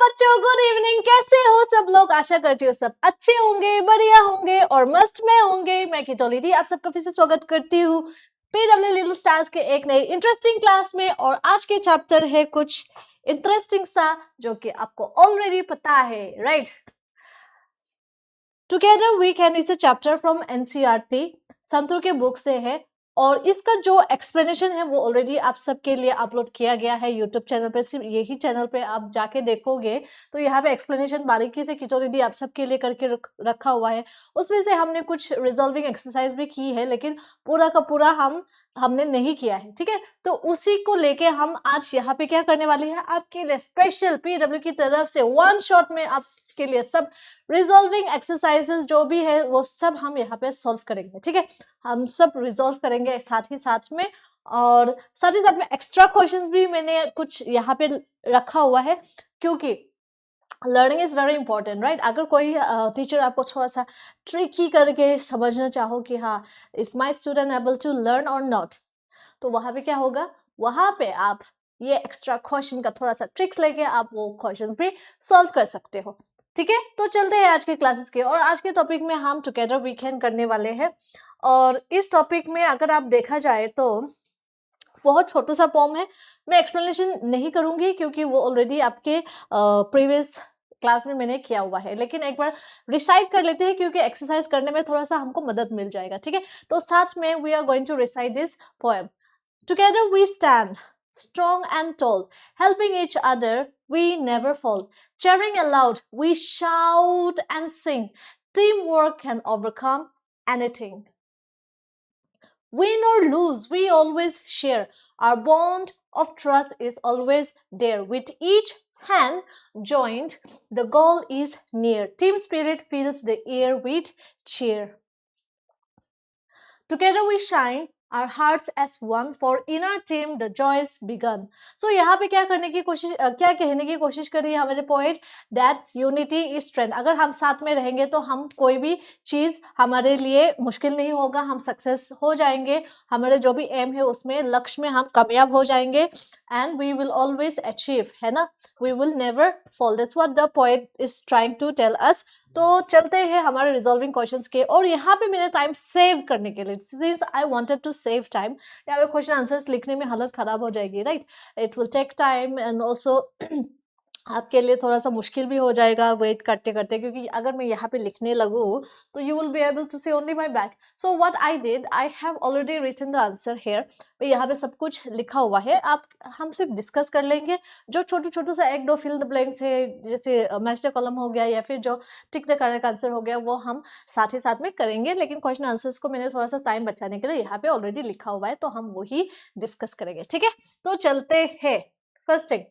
बच्चों, good evening. कैसे हो सब लोग? आशा करती हूँ सब अच्छे होंगे, बढ़िया होंगे और मस्त में होंगे। मैं किटोलिटी आप सबका फिर से स्वागत करती हूँ पीडब्ल्यू लिटिल स्टार्स के एक नई इंटरेस्टिंग क्लास में। और आज के चैप्टर है कुछ इंटरेस्टिंग सा, जो कि आपको ऑलरेडी पता है, right? Together we can is a chapter from NCERT, Santoor के बुक से है। और इसका जो एक्सप्लेनेशन है वो ऑलरेडी आप सबके लिए अपलोड किया गया है यूट्यूब चैनल पे। सिर्फ यही चैनल पे आप जाके देखोगे तो यहाँ पे एक्सप्लेनेशन बारीकी से किचोरी आप सबके लिए करके रखा हुआ है। उसमें से हमने कुछ रिजॉल्विंग एक्सरसाइज भी की है, लेकिन पूरा का पूरा हमने नहीं किया है, ठीक है? तो उसी को लेके हम आज यहाँ पे क्या करने वाले हैं, आपके लिए स्पेशल पीडब्ल्यू की तरफ से वन शॉट में आपके लिए सब रिजॉल्विंग एक्सरसाइजेस जो भी है वो सब हम यहाँ पे सॉल्व करेंगे, ठीक है? हम सब रिजॉल्व करेंगे साथ ही साथ में, और साथ ही साथ में एक्स्ट्रा क्वेश्चंस भी मैंने कुछ यहाँ पे रखा हुआ है, क्योंकि learning is very important, right? अगर कोई टीचर आपको थोड़ा सा ट्रिकी करके समझना चाहो कि हाँ, is my student able to learn और नॉट, तो वहां पे क्या होगा, वहां पे आप ये एक्स्ट्रा क्वेश्चन का थोड़ा सा ट्रिक्स लेके आप वो क्वेश्चंस भी सॉल्व कर सकते हो, ठीक है? तो चलते हैं आज के क्लासेस के, और आज के टॉपिक में हम टुगेदर वीकेंड करने वाले हैं। और इस टॉपिक में अगर आप देखा जाए तो बहुत छोटा सा फॉर्म है, मैं एक्सप्लेनेशन नहीं करूंगी क्योंकि वो ऑलरेडी आपके प्रीवियस क्लास में मैंने किया हुआ है। लेकिन एक बार रिसाइट कर लेते हैं क्योंकि एक्सरसाइज करने में थोड़ा सा हमको मदद मिल जाएगा, ठीक है? तो साथ में we are going to recite this poem. Together we stand, strong and tall, helping each other, we never fall. Cheering aloud, we shout and sing. Teamwork can overcome anything. Win or lose, we always share. Our bond of trust is always there. With each hand joined, the goal is near. Team spirit fills the air with cheer. Together we shine, our hearts as one, for in our team the joys begun. So यहाँ पे क्या करने की कोशिश क्या कहने की कोशिश कर रही है हमारे poet, that unity is strength. अगर हम साथ में रहेंगे तो हम कोई भी चीज हमारे लिए मुश्किल नहीं होगा, हम सक्सेस हो जाएंगे, हमारे जो भी एम है उसमें लक्ष्य में हम कामयाब हो जाएंगे, and we will always achieve, है ना? We will never fall, that's what the poet is trying to tell us. तो चलते हैं हमारे रिजॉल्विंग क्वेश्चंस के, और यहाँ पे मैंने टाइम सेव करने के लिए, since I wanted to save time, यहाँ पे क्वेश्चन आंसर्स लिखने में हालत खराब हो जाएगी, right? It will take time and also आपके लिए थोड़ा सा मुश्किल भी हो जाएगा वेट करते करते, क्योंकि अगर मैं यहाँ पे लिखने लगूँ तो you will be able to see only my back. So what I did, I have already written the answer here. यहाँ पे सब कुछ लिखा हुआ है, आप हम सिर्फ डिस्कस कर लेंगे। जो छोटे छोटे सा एक दो फिल द ब्लैंक्स है, जैसे मैच द कॉलम हो गया या फिर जो टिक द करेक्ट आंसर हो गया, वो हम साथ ही साथ में करेंगे। लेकिन क्वेश्चन आंसर्स को मैंने थोड़ा सा टाइम बचाने के लिए यहाँ पे ऑलरेडी लिखा हुआ है, तो हम वही डिस्कस करेंगे, ठीक है? तो चलते हैं। फर्स्ट थिंग,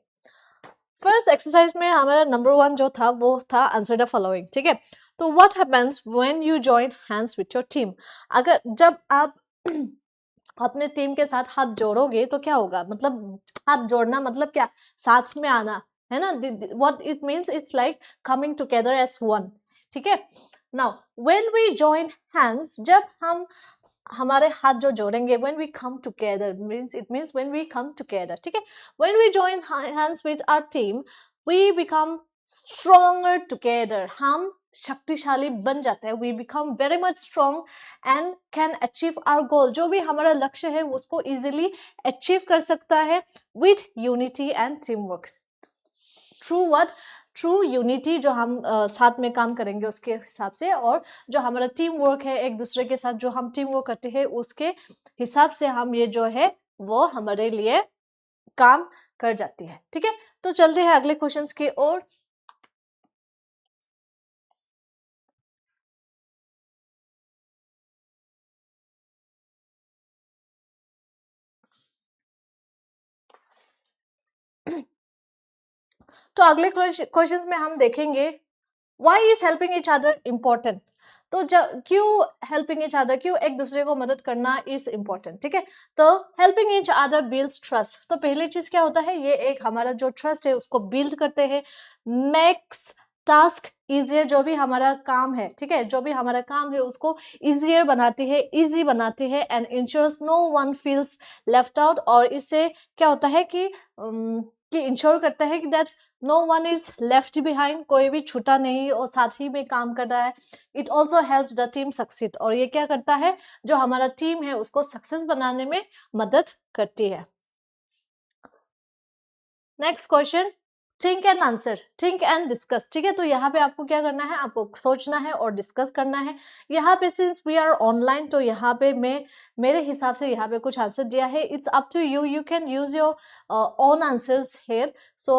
फर्स्ट एक्सरसाइज में हमारा नंबर 1 जो था वो था आंसर द फॉलोइंग, ठीक है? तो what happens when you join hands with your team. अगर जब आप अपने टीम के साथ हाथ जोड़ोगे तो क्या होगा, मतलब हाथ जोड़ना मतलब क्या, साथ में आना, है ना? What it means, it's like coming together as one, ठीक है? Now when we join hands, जब हम हमारे हाथ जो जोड़ेंगे, when we come together means, it means when we come together, ठीक है? When we join hands with our team, we become stronger together. हम शक्तिशाली बन जाते हैं, we become very much strong and can achieve our goal. जो भी हमारा लक्ष्य है उसको easily achieve कर सकता है with unity and teamwork. Through what? True unity, जो हम साथ में काम करेंगे उसके हिसाब से, और जो हमारा टीम वर्क है, एक दूसरे के साथ जो हम टीम वर्क करते हैं उसके हिसाब से हम ये जो है वो हमारे लिए काम कर जाती है, ठीक है? तो चलते हैं अगले क्वेश्चंस की ओर। तो अगले क्वेश्चंस में हम देखेंगे why is helping each other important. तो क्यों हेल्पिंग ईच अदर, क्यों एक दूसरे को मदद करना इज इम्पोर्टेंट, ठीक है? तो helping each other builds trust. तो पहली चीज क्या होता है, ये एक हमारा जो ट्रस्ट है उसको बिल्ड करते हैं। मेक्स टास्क इजियर, जो भी हमारा काम है, ठीक है, जो भी हमारा काम है उसको इजियर बनाती है, इजी बनाती है। And ensures no one feels left out, और इससे क्या होता है कि इंश्योर करता है कि that no one is left behind, कोई भी छूटा नहीं और साथ ही में काम कर रहा है. It also helps the team succeed, और ये क्या करता है, जो हमारा टीम है उसको सक्सेस बनाने में मदद करती है. Next question, think and answer, think and discuss. ठीक है, तो यहाँ पे आपको क्या करना है, आपको सोचना है और डिस्कस करना है. यहाँ पे सिंस वी आर ऑनलाइन, तो यहाँ पे मैं मेरे हिसाब से यहाँ पे कुछ आंसर दिया है. It's up to you, you can use your own answers here. So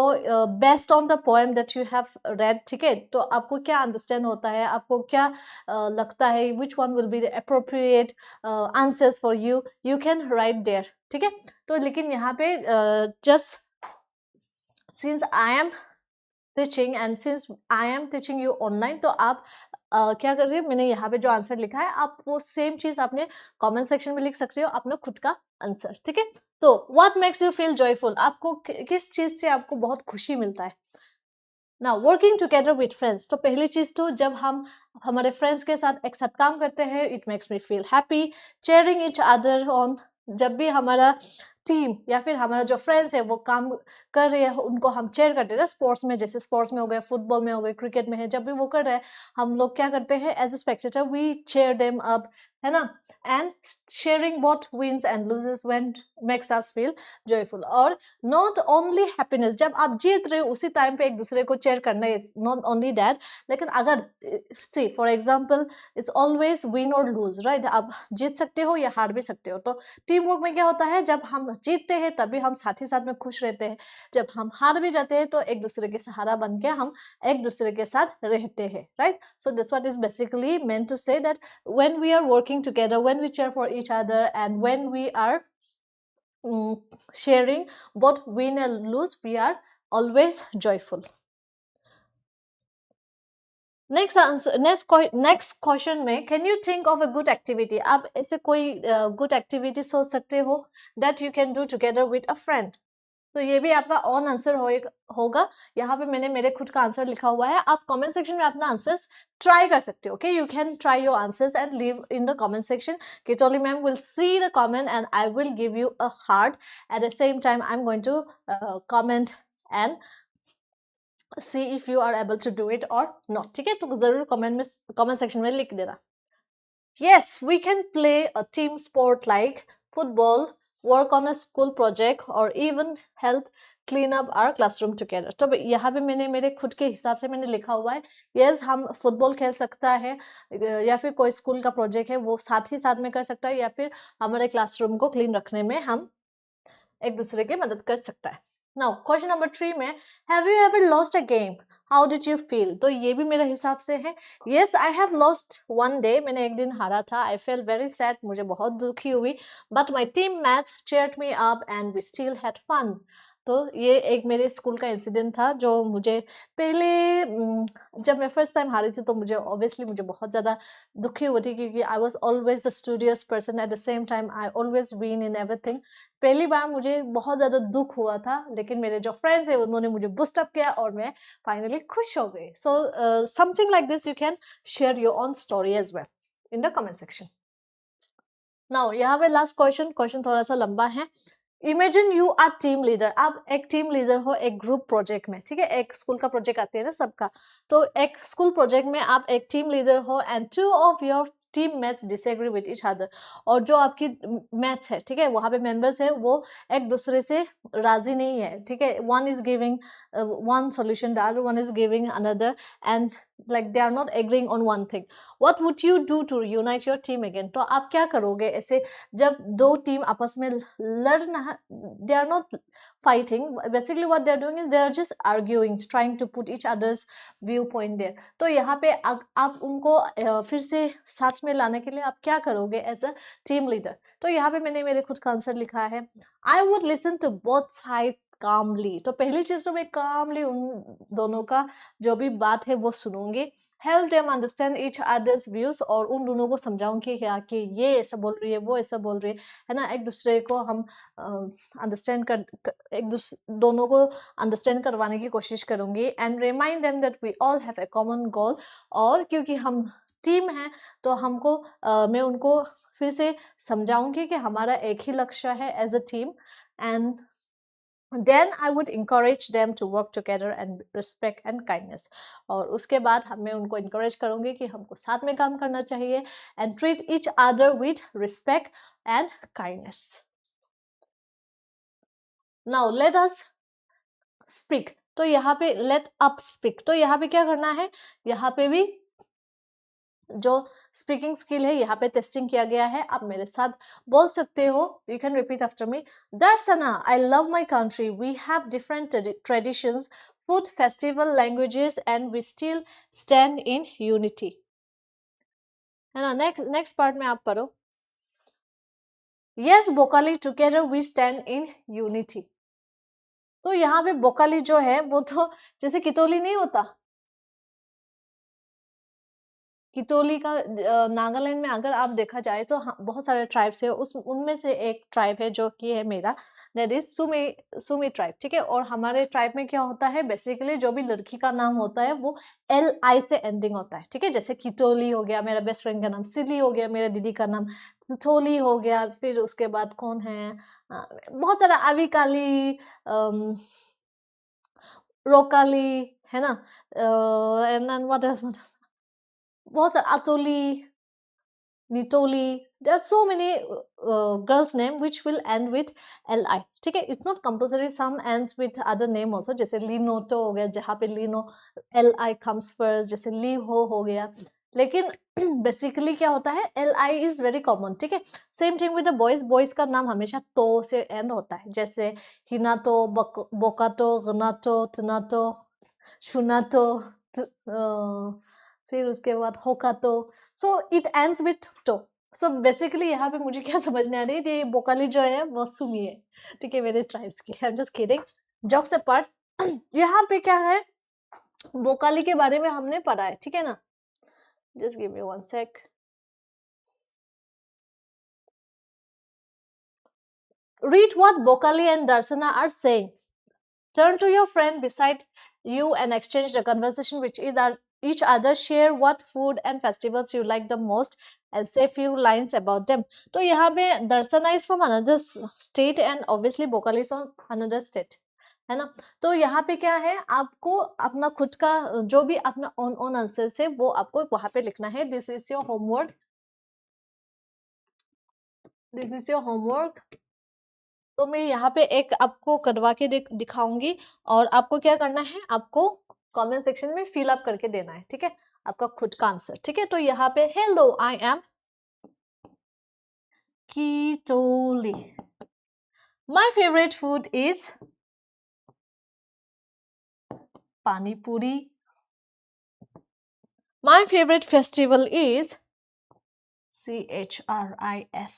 based on the poem that you have read. ठीक है, तो आपको क्या अंडरस्टैंड होता है, आपको क्या लगता है, which one will be the appropriate answers for you, you can write there. ठीक है, तो लेकिन यहाँ पे just since I am teaching and since I am teaching you online, तो आप क्या कर रही है, मैंने यहाँ पे जो आंसर लिखा है आप वो सेम चीज आपने कमेंट सेक्शन में लिख सकते हो, अपना खुद का आंसर. ठीक है, तो what makes you feel joyful, आपको किस चीज से आपको बहुत खुशी मिलता है. ना वर्किंग टुगेदर विथ फ्रेंड्स, तो पहली चीज तो जब हम हमारे फ्रेंड्स के साथ एक साथ काम करते हैं, it makes me feel happy. Cheering each other on, जब भी हमारा टीम या फिर हमारा जो फ्रेंड्स है वो काम कर रहे हैं, उनको हम चेयर करते हैं. स्पोर्ट्स में, जैसे स्पोर्ट्स में हो गए, फुटबॉल में हो गए, क्रिकेट में है, जब भी वो कर रहे हैं हम लोग क्या करते हैं, as a spectator we cheer them up, है ना. And sharing both wins and losses when makes us feel joyful. और नॉट ओनली हैप्पीनेस, जब आप जीत रहे हो उसी टाइम पे एक दूसरे को चेयर करना है, नॉट ओनली दैट. लेकिन अगर see for example it's always win or lose, right, आप जीत सकते हो या हार भी सकते हो. तो टीम वर्क में क्या होता है, जब हम जीतते हैं तभी हम साथ ही साथ में खुश रहते हैं, जब हम हार भी जाते हैं तो एक दूसरे के सहारा बन के हम एक दूसरे के साथ रहते हैं, right. So this what is basically meant to say that when we are working together, when we cheer for each other, and when we are sharing both win and lose, we are always joyful. Next question में, can you think of a good activity, आप ऐसे कोई good activity सोच सकते हो that you can do together with a friend. तो ये भी आपका ऑन आंसर होगा. यहाँ पे मैंने मेरे खुद का आंसर लिखा हुआ है, आप कमेंट सेक्शन में अपना आंसर्स ट्राई कर सकते हो. Okay, you can try your answers and leave in the comment section. Kitoli ma'am will see the comment and I will give you a heart. At the same time I'm going to comment and see if you are able to do it or not. ठीक है, तो जरूर comment section में लिख देना. Yes, we can play a team sport like football, work on a school project, or even help clean up our classroom together. तो यहाँ पे मैंने मेरे खुद के हिसाब से मैंने लिखा हुआ है, yes, हम फुटबॉल खेल सकता है या फिर कोई स्कूल का प्रोजेक्ट है वो साथ ही साथ में कर सकता है, या फिर हमारे क्लासरूम को क्लीन रखने में हम एक दूसरे की मदद कर सकता है. नाउ क्वेश्चन नंबर 3 में, have you ever lost a game, how did you feel. तो ये भी मेरे हिसाब से है. Yes, I have lost one day, मैंने एक दिन हारा था. आई फेल वेरी सैड, मुझे बहुत दुखी हुई. But my teammates cheered me up and we still had fun. तो ये एक मेरे स्कूल का इंसिडेंट था जो मुझे पहले जब मैं फर्स्ट टाइम हारी थी तो मुझे ऑब्वियसली मुझे बहुत ज़्यादा दुखी हुई थी, क्योंकि I was always the studious person, at the same time I always win in everything. पहली बार मुझे बहुत ज़्यादा दुख हुआ था, लेकिन मेरे जो फ्रेंड्स हैं उन्होंने मुझे बूस्ट अप किया और मैं फाइनली खुश हो गई. So something like this you can share your own story as well in the comment section. Now यहाँ पे लास्ट क्वेश्चन थोड़ा सा लंबा है. Imagine you are team leader, आप एक टीम लीडर हो एक ग्रुप प्रोजेक्ट में. ठीक है, एक स्कूल का प्रोजेक्ट आते हैं ना सबका, तो एक स्कूल प्रोजेक्ट में आप एक टीम लीडर हो and two of your team mates disagree with each other. और जो आपकी मैथ्स है, ठीक है, वहां पे मेंबर्स है वो एक दूसरे से राजी नहीं है. ठीक है, one is giving one solution, the other one is giving another, and like they are not agreeing on one thing. What would you do to unite your team again? तो आप क्या करोगे ऐसे जब दो टीम आपस में लड़ना, they are not fighting, basically what they are doing is they are just arguing, trying to put each other's viewpoint there. तो यहाँ पे आप उनको फिर से साथ में लाने के लिए आप क्या करोगे एज अ टीम लीडर. तो यहाँ पे मैंने मेरे खुद का आंसर लिखा है, I would listen to both side calmly. तो पहली चीज तो मैं कामली उन दोनों का जो भी बात है वो सुनूंगी. Help them understand each others views, और उन दोनों को समझाऊंगी कि ये ऐसा बोल रही है, वो ऐसा बोल रही है ना. एक दूसरे को हम अंडरस्टैंड दोनों को अंडरस्टैंड करवाने की कोशिश करूंगी. And remind them that we all have a common goal. और क्योंकि हम टीम है तो हमको मैं उनको फिर से समझाऊंगी कि हमारा एक ही लक्ष्य है as a team. And then I would encourage them to work together and respect and kindness. और उसके बाद मैं उनको encourage करूँगी कि हमको साथ में काम करना चाहिए and treat each other with respect and kindness. Now let us speak. तो यहाँ पे let up speak. तो यहाँ पे क्या करना है, यहाँ पे भी जो स्पीकिंग स्किल है यहाँ पे टेस्टिंग किया गया है. आप मेरे साथ बोल सकते हो. You can repeat after me. Darshana, I love my country. We have different traditions, food, festival, languages and we still stand in unity. है ना. नेक्स्ट पार्ट में आप पढ़ो. यस बोकाली together we stand in unity. तो यहाँ पे बोकाली जो है वो तो जैसे कितोली नहीं होता. कितोली का नागालैंड में अगर आप देखा जाए तो बहुत सारे ट्राइब्स है. उनमें से एक ट्राइब है जो कि है मेरा, दैट इज सुमी ट्राइब. ठीक है. और हमारे ट्राइब में क्या होता है, बेसिकली जो भी लड़की का नाम होता है वो LI से एंडिंग होता है. ठीक है. जैसे कितोली हो गया, मेरा बेस्ट फ्रेंड का नाम सिली हो गया, मेरा दीदी का नाम थोली हो गया. फिर उसके बाद कौन है, बहुत सारा अविकाली, रोकाली, है ना. एंड व्हाट एल्स, बहुत सारा अतोली, Nitoli. There are so many girls name which will end with LI. ठीक है. It's not compulsory. Some ends with other name also. जैसे Linoto हो गया, जहाँ पे Lino LI comes first. जैसे Liho हो गया. लेकिन बेसिकली क्या होता है, LI is very common. ठीक है. Same thing with the boys. Boys का नाम हमेशा तो से एंड होता है. जैसे हिनातो, बोकातो, गनातो, तनातो, शुनातो, फिर उसके बाद होकातो. सो इट एंड्स विथ टो. सो बेसिकली यहाँ पे मुझे क्या समझ में आ रही है, ये बोकाली जो है वो सुमी है. ठीक है. मेरे ट्राइब्स की. I am just kidding. Jokes apart. यहाँ पे क्या है, बोकाली के बारे में हमने पढ़ा है. ठीक है ना. Just give me 1 sec. Read what Bokali and Darsana are saying. Turn to your friend beside you and exchange the conversation with each other. Share what food and festivals you like the most and say few lines about them. तो यहाँ पे दर्शना is from another state and obviously Bokali is from another state. है ना. तो यहाँ पे क्या है, आपको अपना खुद का जो भी अपना ओन आंसर है वो आपको वहां पे लिखना है. This is your homework. This is your homework. तो मैं यहाँ पे एक आपको करवा के दिखाऊंगी और आपको क्या करना है, आपको कमेंट सेक्शन में फिल अप करके देना है. ठीक है. आपका खुद का आंसर. ठीक है. तो यहाँ पे hello, I am कितोली. My favourite food is पानी पूरी. My favourite festival is CHRISTMAS,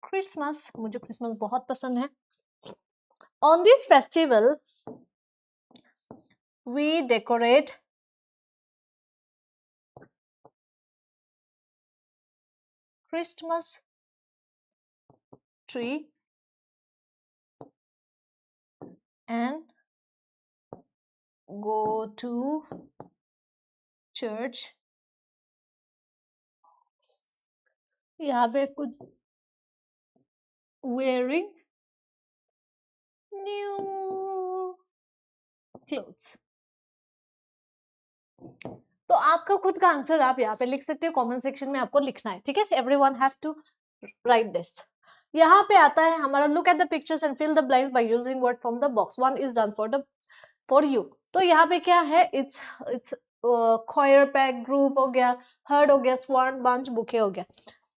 Christmas. मुझे क्रिसमस बहुत पसंद है. On this festival, we decorate Christmas tree and go to church. यहाँ पे कुछ wearing new clothes. तो आपका खुद का आंसर आप यहाँ पे लिख सकते हो. कमेंट सेक्शन में आपको लिखना है. ठीक है. Everyone have to write this. यहाँ पे आता है हमारा look at the pictures and fill the blanks by using word from the box. One is done for you. तो यहाँ पे क्या है, इट्स खोयर पैक, ग्रुप हो गया, हर्ड हो गया, स्वान, बंच, बुके हो गया.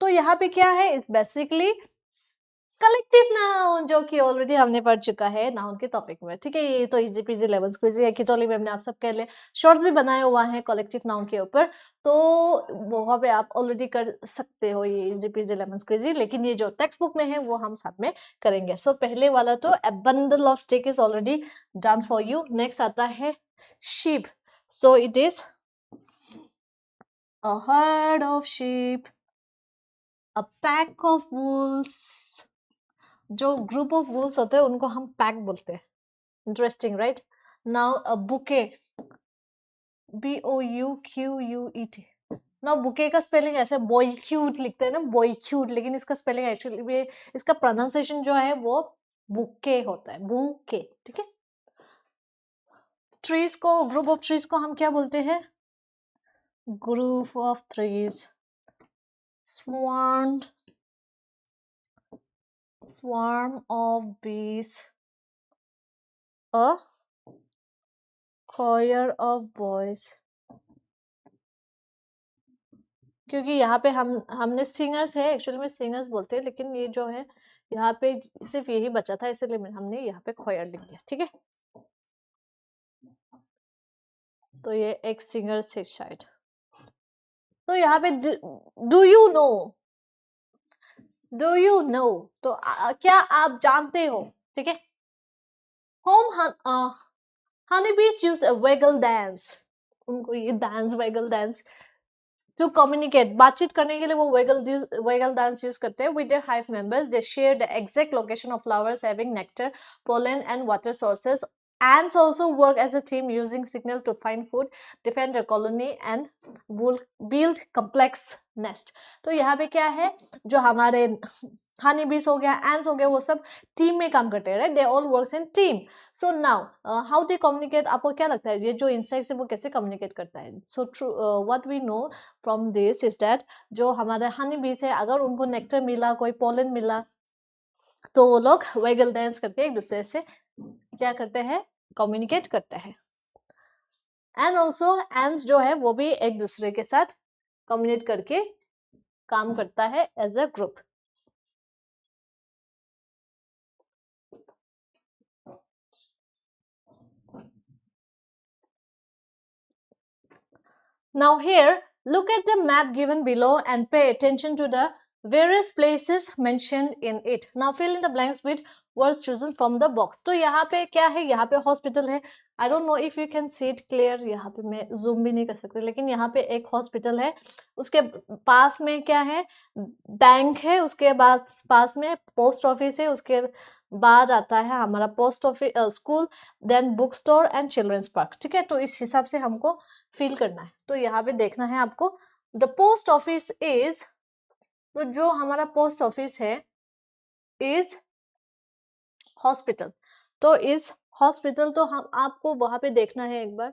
तो यहाँ पे क्या है, इट्स बेसिकली कलेक्टिव नाउन जो कि ऑलरेडी हमने पढ़ चुका है नाउन के टॉपिक में. ठीक है. ये तो इजी पीजी लेवल्स क्विज है. कितोली मैम ने आप सब के लिए शॉर्ट्स भी बनाया हुआ है कलेक्टिव नाउन के ऊपर. तो वहां पे आप ऑलरेडी कर सकते हो ये इजी पीजी लेवल्स क्विज. लेकिन ये जो टेक्स्ट बुक में है वो हम साथ में करेंगे. सो पहले वाला तो a bundle of stick is already done for you. Next आता है sheep. So it is a herd of sheep, a pack of wolves. जो ग्रुप ऑफ वुल्स होते हैं उनको हम पैक बोलते हैं. Interesting, right. Now a bouquet, BOUQUET. Now bouquet का स्पेलिंग ऐसे बॉयक्यूट लिखते हैं ना, बॉयक्यूट. लेकिन इसका स्पेलिंग एक्चुअली इसका प्रोनाउंसिएशन जो है वो बुके होता है, बुके, ठीक है। ट्रीज को, ग्रुप ऑफ ट्रीज को हम क्या बोलते हैं? Group of trees, swarm, swarm of bees, a choir of boys। क्योंकि यहाँ पे हमने सिंगर्स है, एक्चुअली में सिंगर्स बोलते हैं, लेकिन ये जो है यहाँ पे सिर्फ यही बचा था, इसलिए हमने यहाँ पे खोयर लिख दिया, ठीक है। तो ये एक सिंगर्स है शायद। तो यहाँ पे do you know, do you know, तो क्या आप जानते हो, ठीक है। Home honeybees use a waggle dance, उनको ये dance, waggle dance to communicate, बातचीत करने के लिए वो waggle dance use करते हैं with their hive members। They share the exact location of flowers having nectar, pollen and water sources। Ants also work as a team using signal to find food, defend their colony and build complex nest। तो यहाँ पे क्या है, जो हमारे हनी बीस हो गया, एंड्स हो गया, वो सब टीम में काम करते हैं, right, they all works in team. So now how they communicate, आपको क्या लगता है ये जो इंसेक्ट्स है वो कैसे कम्युनिकेट करता है? So true, what we know from this is that जो हमारे हनी बीस है, अगर उनको नेक्टर मिला, कोई पोलन मिला, तो वो लोग वैगल डांस करके एक दूसरे से क्या करते हैं, कम्युनिकेट करते हैं। एंड ऑल्सो एंड्स जो है वो भी एक दूसरे के साथ कम्युनिकेट करके काम करता है as a group. Now here, look at the map given below and pay attention to the various places mentioned in it. Now fill in the blanks with words chosen from the box. तो यहाँ पे क्या है, यहाँ पे hospital है। I don't know if you can see it clear, यहाँ पे मैं zoom भी नहीं कर सकती, लेकिन यहाँ पे एक हॉस्पिटल है, उसके पास में क्या है, बैंक है, उसके बाद पास में पोस्ट ऑफिस है, उसके बाद आता है हमारा post office, school, then book store and children's park, ठीक है। तो इस हिसाब से हमको फील करना है। तो यहाँ पे देखना है आपको, द पोस्ट ऑफिस इज, तो जो हमारा पोस्ट ऑफिस है इज हॉस्पिटल। तो इज हॉस्पिटल, तो हम आपको वहां पे देखना है एक बार।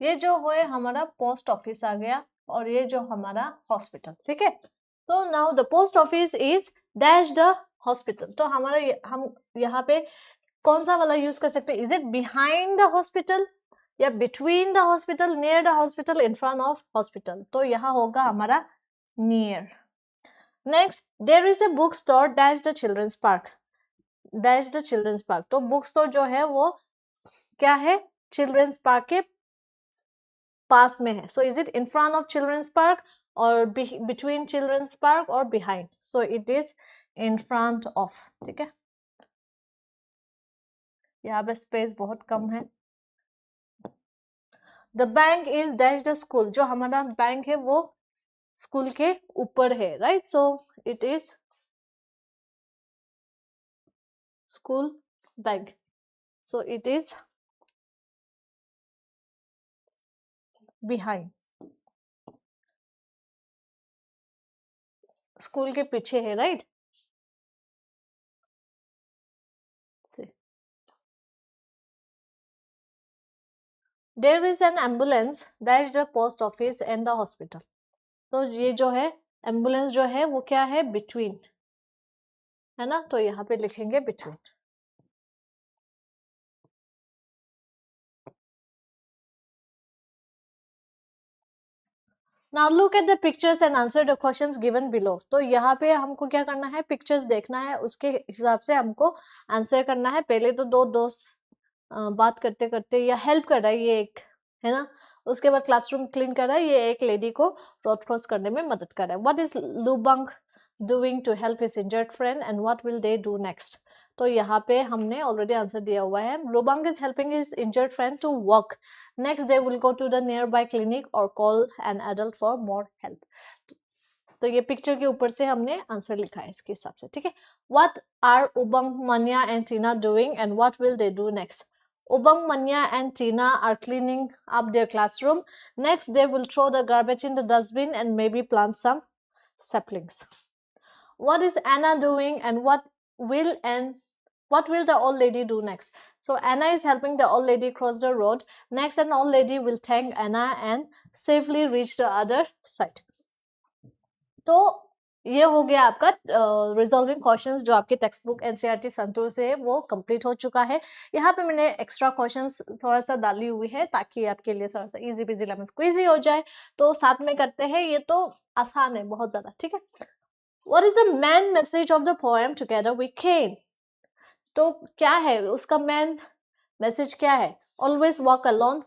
ये जो है हमारा पोस्ट ऑफिस आ गया, और ये जो हमारा हॉस्पिटल, ठीक है। तो now the post office is dash the hospital. तो हमारा हम यहाँ पे कौन सा वाला यूज कर सकते हैं? Is it behind the hospital, या between the hospital, near the hospital, in front of hospital? तो यहाँ होगा हमारा near. Next, there is a book store dash the children's park, dash the children's park. तो book store जो है वो क्या है, चिल्ड्रंस पार्क के पास में है। So is it in front of children's park, और बिटवीन चिल्ड्रंस पार्क, और behind? So it is in front of, ठीक है। यहाँ पे स्पेस बहुत कम है। The bank is dash the school, जो हमारा बैंक है वो स्कूल के ऊपर है, right. So it is school bank, so it is behind, school के पीछे है, right. There is an ambulance that the post office and the hospital. तो ये जो है एम्बुलेंस जो है वो क्या है, बिटवीन, है ना। तो यहाँ पे लिखेंगे between. Now look at the pictures and answer the questions given below। तो यहाँ पे हमको क्या करना है, पिक्चर्स देखना है, उसके हिसाब से हमको आंसर करना है। पहले तो दो दोस्त बात करते करते या हेल्प कर रहा है, ये एक है ना, उसके बाद क्लासरूम क्लीन कर रहा है, ये एक लेडी को रोड क्रॉस करने में मदद कर रहा है। What is Lubang doing to help his injured friend and what will they do next? तो यहाँ पे हमने ऑलरेडी आंसर दिया हुआ है। Lubang is helping his injured friend to walk, next they will go to the nearby clinic or call an adult for more help। तो ये picture के ऊपर से हमने आंसर लिखा है इसके हिसाब से, ठीक है। What are उबंग, Manya and Tina doing and what will they do next? Ubang, Manya and Tina are cleaning up their classroom. Next, they will throw the garbage in the dustbin and maybe plant some saplings. What is Anna doing and what will the old lady do next? So Anna is helping the old lady cross the road. Next, an old lady will thank Anna and safely reach the other side. तो ये हो गया आपका resolving questions जो आपके text book NCERT santoor से है वो कंप्लीट हो चुका है। यहाँ पे मैंने एक्स्ट्रा क्वेश्चंस थोड़ा सा डाली हुई है ताकि आपके लिए थोड़ा सा इजी पीजी लेमन स्क्वीजी हो जाए। तो साथ में करते हैं, ये तो आसान है बहुत ज्यादा, ठीक है। What is the main message of the poem together we came? तो क्या है उसका मेन मैसेज, क्या है? ऑलवेज वर्क अलोन,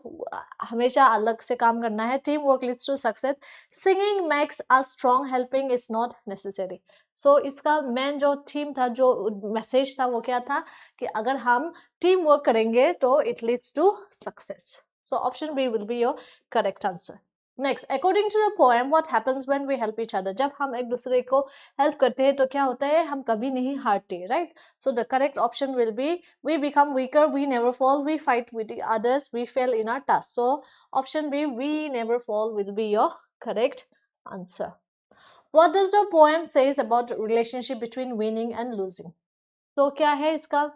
हमेशा अलग से काम करना है। Team work leads to success. Singing makes us strong, helping is not necessary. So इसका मेन जो थीम था, जो मैसेज था, वो क्या था कि अगर हम टीम वर्क करेंगे तो it leads to success. So option B will be your correct answer. Next, according to the poem what happens when we help each other? जब हम एक दूसरे को हेल्प करते हैं तो क्या होता है, हम कभी नहीं हारते, right? So the correct option will be we become weaker, we never fall, we fight with the others, we fail in our task. So option B, we never fall, will be your correct answer. What does the poem says about relationship between winning and losing? तो क्या है इसका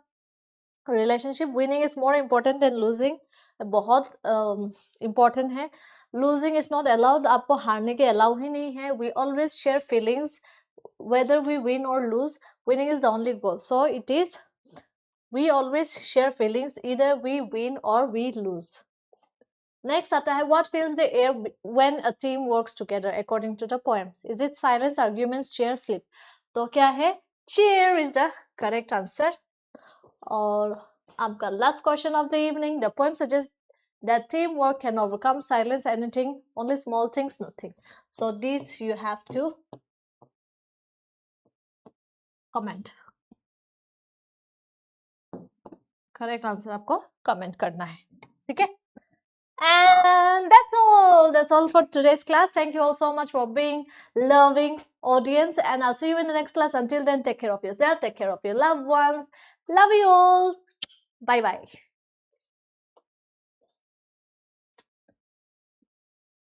relationship? Winning is more important than losing, बहुत important है। Losing is not allowed, आपको हारने के allow ही नहीं है। We always share feelings whether we win or lose, winning is the only goal. So it is we always share feelings, either we win or we lose. Next आता है, what fills the air when a team works together according to the poem? Is it silence, arguments, cheer, sleep? तो क्या है, cheer is the correct answer. और आपका last question of the evening, the poem suggests that teamwork can overcome silence, anything, only small things, nothing. So these you have to comment. Correct answer आपको comment करना है, ठीक है। And that's all for today's class. Thank you all so much for being loving audience, and I'll see you in the next class. Until then, take care of yourself, take care of your loved ones. Love you all. Bye bye.